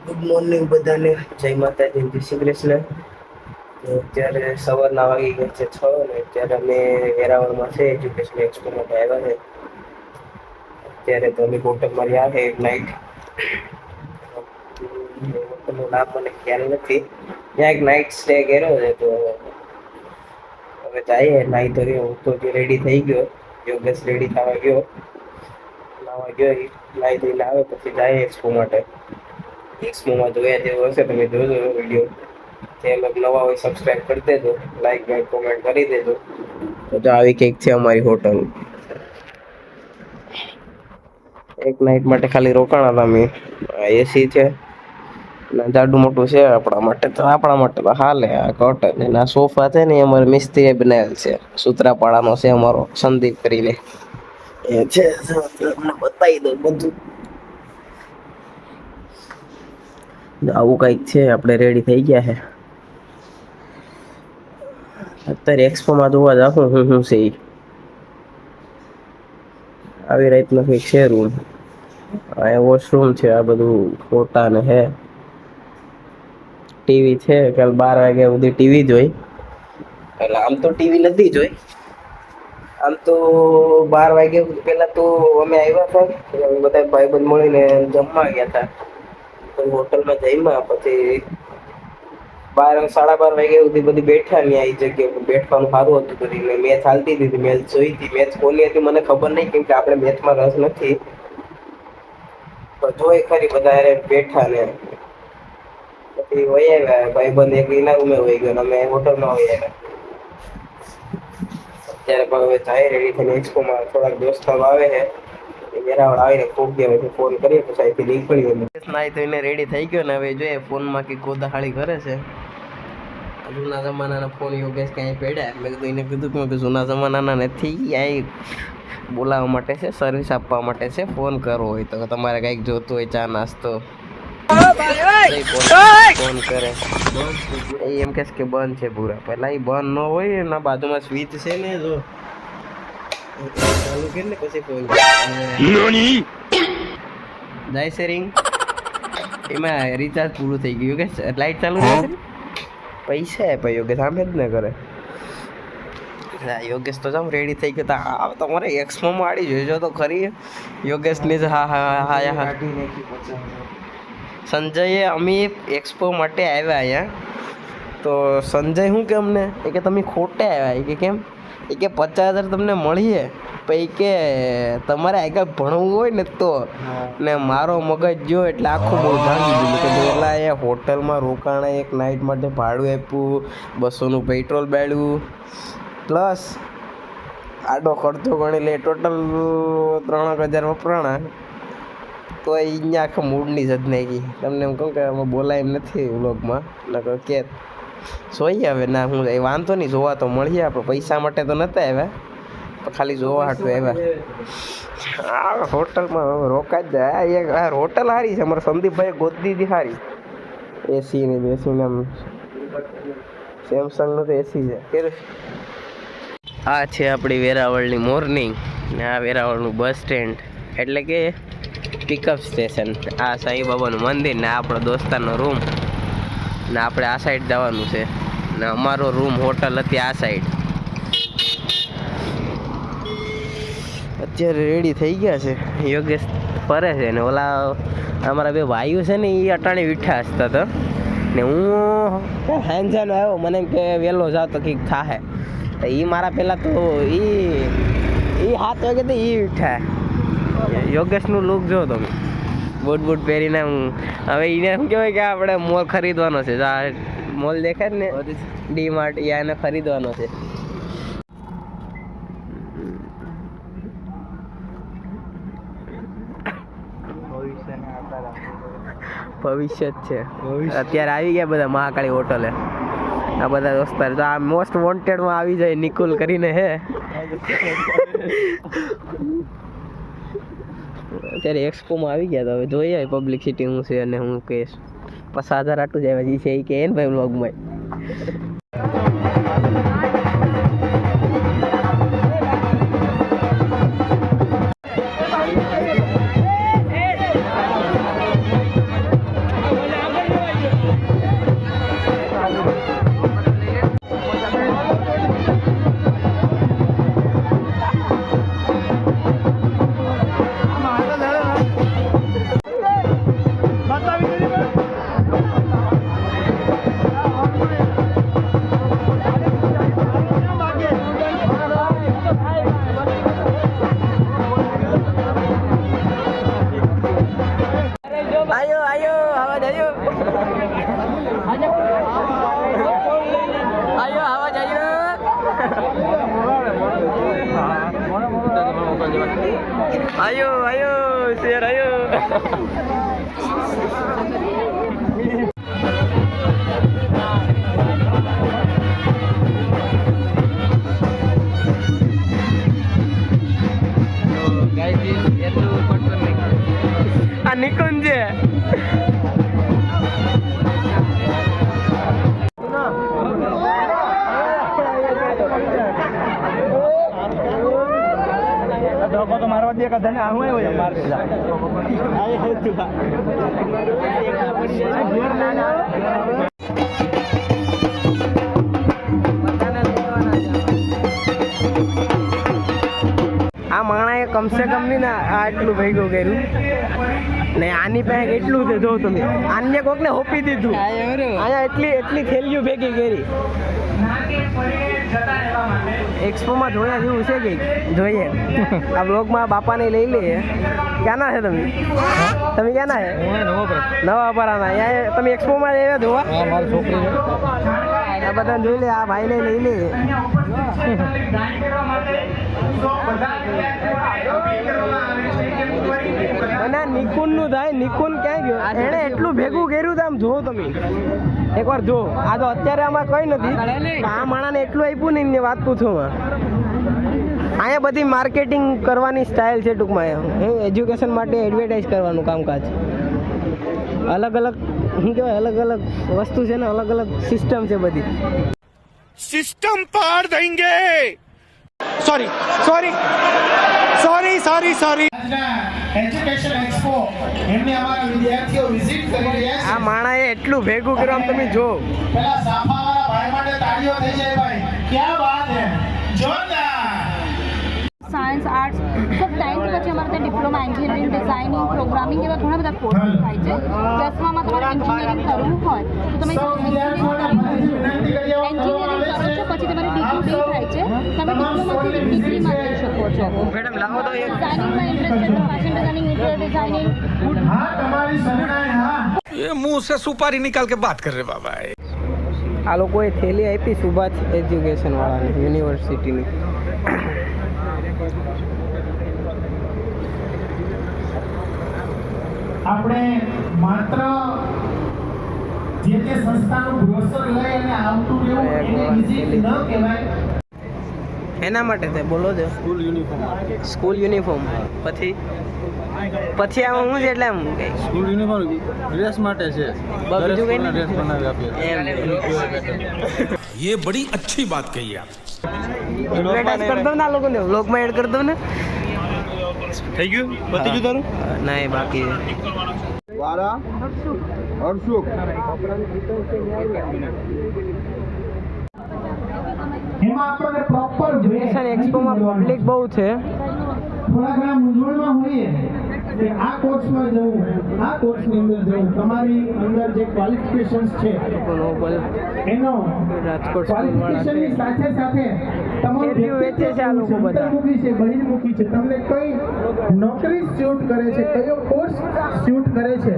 Good morning બધાને, જય માતાજી, જય શ્રી કૃષ્ણ. તો અત્યારે સવારના વાગી ગયા છે 6 ને અત્યારે અમે વેરાવળમાં છે એજ્યુકેશન એક્સપો માટે આવ્યા છે. અત્યારે તો અમે હોટલમાં રહ્યા છે એક નાઈટ. હોટલનું નામ મને ખ્યાલ નથી. ત્યાં એક નાઈટ સ્ટે કર્યો છે તો હવે જઈએ નાઈ ધોઈ હું તો રેડી થઈ ગયો. યોગેશ રેડી થવા ગયો. નાવા ગયો નાઈ ધોઈને આવે પછી જાય એક્સપો માટે. એક્સપોમાં જોયા જેવું હશે તમે જોજો વિડીયો. ચેનલ નવા હોય સબસ્ક્રાઇબ કરી દેજો, લાઈક કોમેન્ટ કરી દેજો. તો આવી કઈક છે અમારી હોટલ. એક નાઈટ માટે ખાલી રોકાણા હતા અમે. એસી છે જાડું મોટું છે આપણા માટે તો હાલે. આ હોટલ એના સોફા છે ને અમારે મિસ્ત્રીએ બનાવેલ છે. સૂત્રાપાડાનો છે અમારો સંદીપ કરીને એ છે. તમને બતાવી દઉં બધું. આવું કઈક છે. આપણે રેડી થઈ ગયા છે. અત્યારે એક્સપોમાં જોવા જાઉં હું છે ઈ. આવી રીતના કઈક છે રૂમ. આ વોશરૂમ છે. આ બધું ફોટા ને હે. ટીવી છે. કાલ 12 વાગ્યા સુધી ટીવી જોઈ. એટલે આમ તો ટીવી નથી જોઈ. આમ તો 12 વાગ્યા પેલા તો અમે આવ્યા હતા બધા ભાઈબંધ મળીને જમવા ગયા હતા. હોટલમાં જઈમાં પછી 12 સાડા 12 વાગ્યા સુધી બધી બેઠા ને એ જગ્યા પર બેઠવાનું સારું હતું. બધી મેચ ચાલતી હતી. મેચ જોઈ હતી. મેચ કોની હતી મને ખબર નહીં કેમ કે આપણે મેચમાં રસ નથી. જોઈ ખરી બધા બેઠા ને પછી વહી આવ્યા. ભાઈબંધ એક એના રૂમે વહી ગયો. અમે હોટલમાં વહી આવ્યા. અત્યારે પણ હવે જાય રેડી થઈને એક્સપોમાં થોડાક દોસ્તારો આવે છે. વેરાવળ આવીને ખૂબ ગયા ફોન કરીએ પછી અહીંથી નીકળીએ. નાઈ ધોઈને રેડી થઈ ગયો ને હવે જોઈએ ફોનમાં કે ગોદાહાળી કરે છે. જૂના જમાનાના ફોન યોગેશ ક્યાંય પડ્યા. મેં કીધું એને કીધું કે જૂના જમાનાના નથી. અહીં બોલાવવા માટે છે, સર્વિસ આપવા માટે છે. ફોન કરવો હોય તો તમારે કંઈક જોતું હોય ચા નાસ્તો ફોન કરે. એમ કહેશે કે બંધ છે પૂરા. પહેલા એ બંધ ન હોય એના બાજુમાં સ્વિચ છે ને જો ચાલુ કરીને પછી ફોન જાય છે રિંગ. એમાં રિચાર્જ પૂરું થઈ ગયું કે લાઈટ ચાલુ નથી. પૈસા આપ્યા યોગેશ આમ જ ન કરે. યોગેશ તો જામ રેડી થઈ ગયો. તમારે એક્સપોમાં આડી જોઈજો તો ખરી યોગેશની જ. હા સંજયે અમે એક્સપો માટે આવ્યા અહીંયા તો સંજય શું કે અમને કે તમે ખોટે આવ્યા કે કેમ કે 50,000 તમને મળીએ પછી કે તમારે આગળ ભણવું હોય ને તો ને મારો મગજ જો એટલે આખું બહુ ભાંગી દીધું કે પહેલાં અહીંયા હોટલમાં રોકાણા એક નાઇટ માટે ભાડું આપ્યું, 200નું પેટ્રોલ બાળ્યું પ્લસ આડો ખર્ચો ગણી લે ટોટલ 3,000 વપરાણા તો અહીંયા આખા મૂડની જ નાખી. તમને એમ કહું કે અમે બોલાય એમ નથી વ્લોગમાં નકર કે જોઈએ હવે ના હું વાંધો નહીં જોવા તો મળીએ. આપણે પૈસા માટે તો નહોતા આવ્યા ખાલી જોવા હાટું આવ્યા. હોટલમાં રોકા જ જાય. એક આ હોટલ સારી છે. અમારા સંદીપભાઈ ગોતી દીધી સારી. એસી ને બેસીને આમ સેમસંગનું તો એસી છે. આ છે આપણી વેરાવળની મોર્નિંગ ને આ વેરાવળનું બસ સ્ટેન્ડ એટલે કે પિકઅપ સ્ટેશન. આ સાંઈબાબાનું મંદિર ને આપણો દોસ્તારનો રૂમ ને આપણે આ સાઈડ જવાનું છે ને અમારો રૂમ હોટલ હતી આ સાઈડ. અત્યારે રેડી થઈ ગયા છે. યોગેશ ફરે છે ને ઓલા અમારા બે ભાઈઓ છે ને એ અટાણે વીઠા હસતા હતા ને હું હેન્જાનો આવ્યો. મને એમ કે વહેલો જાવ તો કંઈક થાહે તો એ મારા પહેલાં તો એ 7 વાગે તો એ વીઠા. યોગેશનું લુક જો તમે બૂટ પહેરીને. હવે એને શું કહેવાય કે આપણે મોલ ખરીદવાનો છે. આ મોલ દેખાય ને ડી માર્ટ એને ખરીદવાનો છે. ભવિષ્ય જ છે. અત્યારે આવી ગયા બધા મહાકાળી હોટલે. આ બધા દોસ્તાર તો આ મોસ્ટ વોન્ટેડમાં આવી જાય નિકુલ કરીને હે. અત્યારે એક્સપોમાં આવી ગયા તો હવે જોઈએ પબ્લિસિટી શું છે અને હું કહીશ 50,000 આટલું જ આવ્યા છે એ કે ને ભાઈ વ્લોગમાં. આયો આયો શેર આયો. આ નિકુંજ છે. ધોકો તો મારવા દે કદા ને આવું આવ્યો માર આ માણાએ કમસે કમ ની ને આટલું ભેગું કર્યું ને આની પાસે એટલું છે. જો તમે આને કોકને હોપી દીધું. અહીંયા એટલી થેલીઓ ભેગી કરી. એક્સપોમાં જોયા જેવું છે કે જોઈએ. આ બ્લોગમાં બાપાને લઈ લઈએ. ક્યાંના છે તમે? તમે ક્યાંના છે? નવા પરાના. અહીંયા તમે એક્સપોમાં આવ્યા જોવા? મારી છોકરી આ બધાને જોઈ લે. આ ભાઈને લઈ લે. અને નિકુન નું થાય. નિકુન ક્યાં ગયો? એને એટલું ભેગું કર્યું તો આમ જો તમે એકવાર જો. આ તો અત્યારે આમાં કઈ નથી. આ માણાને એટલું આપ્યું ને એની વાત પૂછો. અહીંયા બધી માર્કેટિંગ કરવાની સ્ટાઇલ છે ટૂંકમાં. એજ્યુકેશન માટે એડવર્ટાઇઝ કરવાનું કામકાજ. અલગ અલગ શું કહેવાય, અલગ અલગ વસ્તુ છે ને, અલગ અલગ સિસ્ટમ છે બધી. सिस्टम पार देंगे. Sorry sorry sorry sorry sorry education expo એમને અમારા વિદ્યાર્થીઓ વિઝિટ કરી રહ્યા છે. આ માણાએ એટલું ભેગું કર્યું તમે જો. પેલા સાફાવાળા ભાઈ માટે તાળીઓ થઈ જાય ભાઈ. ક્યાં વાત હે, જોરદાર. સાયન્સ આર્ટ્સ સબ 10th પછી અમારે ત્યાં ડિપ્લોમા એન્જિનિયરિંગ ડિઝાઇનિંગ પ્રોગ્રામિંગ એવા ઘણા બધા કોર્સ થાય છે. 10માં તમારે એન્જિનિયરિંગ કરવું હોય તો તમે એન્જિનિયરિંગ કરો છો, પછી તમારી ડિગ્રી થાય છે. તમે ડિપ્લોમાથી ડિગ્રીમાં જઈ શકો છો. મેડમ લાવો તો એક ડિઝાઇનિંગમાં ઇન્ટરેસ્ટેડ તો ફેશન ડિઝાઇનિંગ, ઇન્ટિરિયર ડિઝાઇનિંગ. હા તમારી સગડાઈ. હા ये मुंह से सुपारी निकाल के बात कर रहे बाबा. આ લોકોએ થેલી આપી સુભાષ એજ્યુકેશન વાળાની યુનિવર્સિટીની. આપણે માત્ર જે તે સંસ્થાનું બ્રોશર લઈ અને આવતું રહેવું એને વિઝિટ ન કહેવાય. એના માટે તે બોલો છો. સ્કૂલ યુનિફોર્મ પછી આમાં શું છે એટલે એમ સ્કૂલ યુનિફોર્મ ડ્રેસ માટે છે. બીજું કઈ નહીં? ડ્રેસ બનાવી આપીએ. ये बड़ी अच्छी बात कही आप. એડવર્ટાઇઝ કરી દો ને આ લોકોને. વ્લોગમાં એડ કરી દો ને. થઈ ગયું? પતી ગયું તારું? નહીં બાકી છે. વારા હર્ષુક એમાં આપણને પ્રોપર એજ્યુકેશન એક્સપોમાં પબ્લિક બહુ છે. થોડા ઘણા મૂંઝવણમાં હોઈએ કે આ કોર્સમાં જવું, આ કોર્સની અંદર જવું. તમારી અંદર જે ક્વોલિફિકેશન્સ છે નોબલ એનો રાજકોટ ક્વોલિફિકેશનની સાથે સાથે તમારું Interview વેચે છે આ લોકો બધા. અંતર્મુખી છે, બહિર્મુખી છે. તમને કઈ નોકરી સ્યુટ કરે છે, કયો કોર્સ સ્યુટ કરે છે,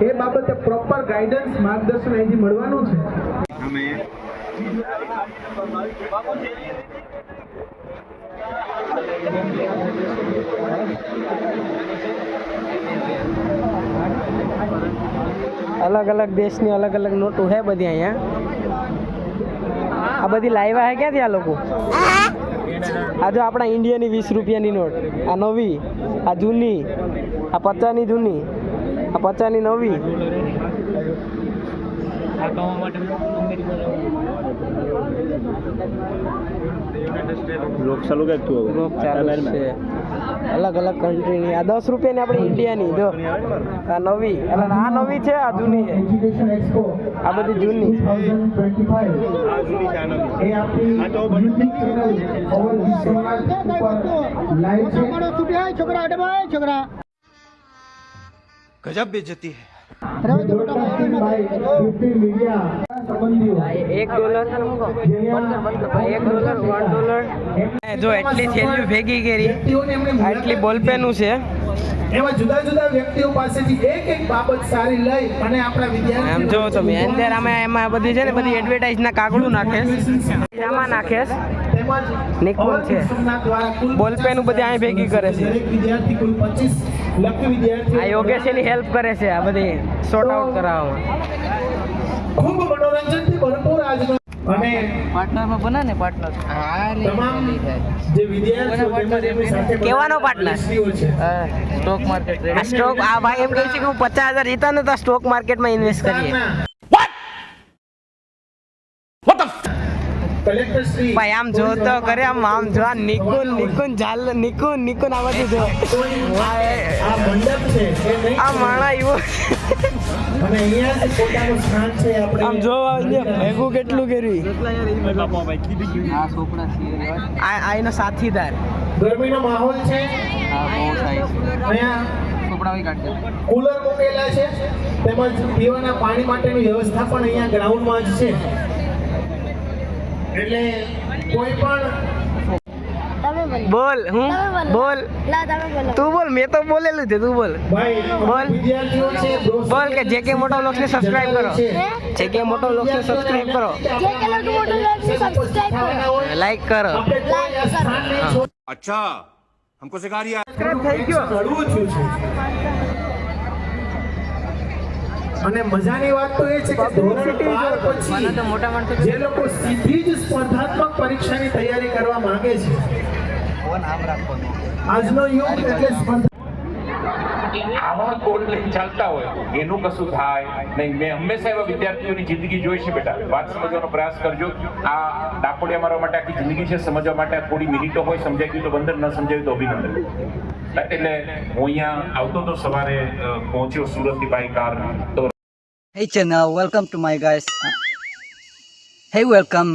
એ બાબતે પ્રોપર ગાઈડન્સ, માર્ગદર્શન અહીંથી મળવાનું છે. અલગ અલગ દેશની અલગ અલગ નોટો હે બધી અહીંયા. આ બધી લાવ્યા હે ક્યાંથી આ લોકો? આ જો આપણા ઇન્ડિયાની 20 રૂપિયાની નોટ, આ નવી, આ જૂની, આ 50ની જૂની, આ 50ની નવી. લોક ચાલુ કઈ તું ગ્રુપ ચાલુ છે. અલગ અલગ કન્ટ્રીની. આ 10 રૂપિયાની આપણી ઇન્ડિયાની. જો આ નવી, અને આ નવી છે, આ જૂની છે. એજ્યુકેશન એક્સપો આ બધી જૂની. 2025 એ આપણી યુટ્યુબ ચેનલ ઓવર વિશ્વના ઉપર લાઈવ છે. गजब बेइज्जती है. બ્રોડકાસ્ટિંગ બાય યુપી મીડિયા સંબંધીઓ. $1, $1, જો એટલી થેલીઓ ભેગી કરી, આટલી બોલપેનું છે. એવા જુદા જુદા વ્યક્તિઓ પાસેથી એક એક બાબત સારી લઈ અને આપણા આમ વિદ્યાર્થીઓ જો તમે અંદર એમાં બધી છે ને, બધી એડવર્ટાઇઝના કાગળું નાખે, આમાં નાખે. તેમજ નિકુંજ છે. સોમનાથ દ્વારા કુલ બોલપેન બધી અહીં ભેગી કરે છે. દરેક વિદ્યાર્થી કુલ 25 લકી વિદ્યાર્થીઓ આ યોગેશ એની હેલ્પ કરે છે આ બધી સોર્ટ આઉટ કરાવવામાં. ખૂબ મનોરંજનથી ભરપૂર આજનો અને પાર્ટનરમાં બના ને પાર્ટનર તમામ જે વિદ્યાર્થીઓ તેમજ એમની સાથે કેવાનો partner? શ્રીઓ છે. સ્ટોક માર્કેટ આ સ્ટોક આ ભાઈ એમ કહે છે કે હું 50,000 જીતા ને તો સ્ટોક માર્કેટમાં ઇન્વેસ્ટ કરીએ. કલેક્ટર શ્રી ભાઈ આમ જો તો કરે આમ જો આ નિકુન ઝાલ નિકુન આ બધું જો આ મંડપ છે એ નહીં આ માણા એવો અને અહીંયા જ પોતાનું સ્થાન છે આપણે આમ જો અહીંયા ભેગું કેટલું કર્યું આ છોકરા છે આ એનો સાથીદાર. ગરમીનો માહોલ છે આ બહુ સાઈઝ અહીંયા છોકરા હોય કાઢ દે કુલર મૂકેલા છે તેમજ પીવાના પાણી માટેની વ્યવસ્થા પણ અહીંયા ગ્રાઉન્ડમાં જ છે એટલે કોઈ પણ બોલ હું બોલ તું બોલ મેં તો બોલેલું છે તું બોલ ભાઈ બોલ. વિદ્યાર્થીઓ છે બોલ કે જેકે મોટો વ્લોગ્સને સબસ્ક્રાઇબ કરો જેકે મોટો વ્લોગ્સને સબસ્ક્રાઇબ કરો લાઈક કરો. આપણે કોઈ આ સ્થાન નહીં છોડ- अच्छा हमको सिखा रिया સબસ્ક્રાઇબ થઈ ગયો. ઘડવું થયું છે અને મજાની વાત તો એ છે કે ધોરણ 12 પછી તો મોટા માણસો જે લોકો સીધી જ સ્પર્ધાત્મક પરીક્ષાની તૈયારી કરવા માંગે છે નામ રાખવાનું આજનો યુગ એટલે સ્પર્ધા આવા ગોલ લઈને ચાલતા હોય એનું કશું થાય નહીં. મેં હંમેશા એવા વિદ્યાર્થીઓની જિંદગી જોઈ છે બેટા. વાત સમજવાનો પ્રયાસ કરજો. આ ડાકોડિયા મારવા માટે આખી જિંદગી છે, સમજવા માટે આ થોડી મિનિટો હોય, સમજાઈ ગયું તો બંદર, ન સમજાયું તો અભિનંદન. એટલે હું અહીંયા આવતો તો સવારે પહોંચ્યો સુરતથી બાય કાર. તો Hey channel, welcome to my guys. Hey, welcome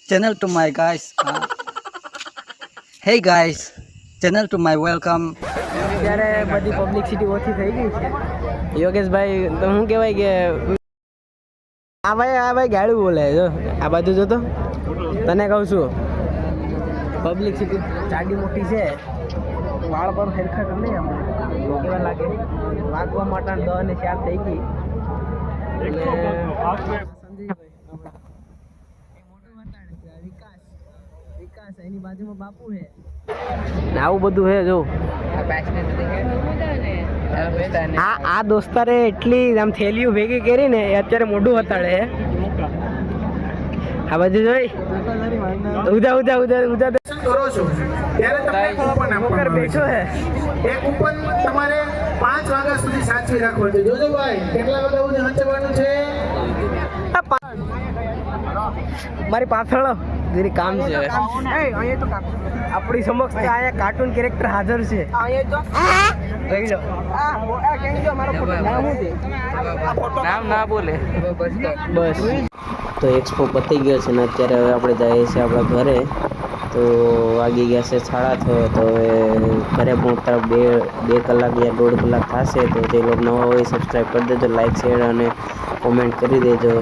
channel to my guys. Hey guys, channel to my welcome. ત્યારે બધી પબ્લિસિટી ઓછી થઈ ગઈ છે. યોગેશભાઈ તો શું કહેવાય કે આ ભાઈ ગાડું બોલે જો આ બાજુ જો તો તને કહું છું પબ્લિસિટી જાડી મોટી છે વાળ પર સરખા કરી નહીં આપણે કેવા લાગે વાગવા માટે 10 અને 4 થઈ ગઈ એટલે વિકાસ એની બાજુમાં બાપુ છે ને આવું બધું છે જો આ દોસ્તારે એટલી આમ થેલીઓ ભેગી કરી ને એ અત્યારે મોઢું હતાડે આ બાજુ જોઈ ઉદા કરો છો ત્યારે તમને કૂપન આપવામાં બેઠો આવે હે છે. એ કૂપન તમારે 5 વાગ્યા સુધી સાચવી રાખવાનું છે. જોજો ભાઈ કેટલા વાગ્યા સુધી સાચવવાનું છે. મારી પાછળ જેની કામ છે આપણી સમક્ષ છે અહીંયા કાર્ટૂન કેરેક્ટર હાજર છે જોઈ લો. નામ ના બોલે બસ તો એક્સપો પતી ગયો છે ને અત્યારે હવે આપણે જઈએ છીએ આપણા ઘરે. તો વાગી ગયા છે 6:30 તો હવે ઘરે પહોંચતા 2 કલાક યા 1.5 કલાક થશે. તો જે લોકો નવા હોય સબસ્ક્રાઈબ કરી દેજો, લાઈક શેર અને કોમેન્ટ કરી દેજો.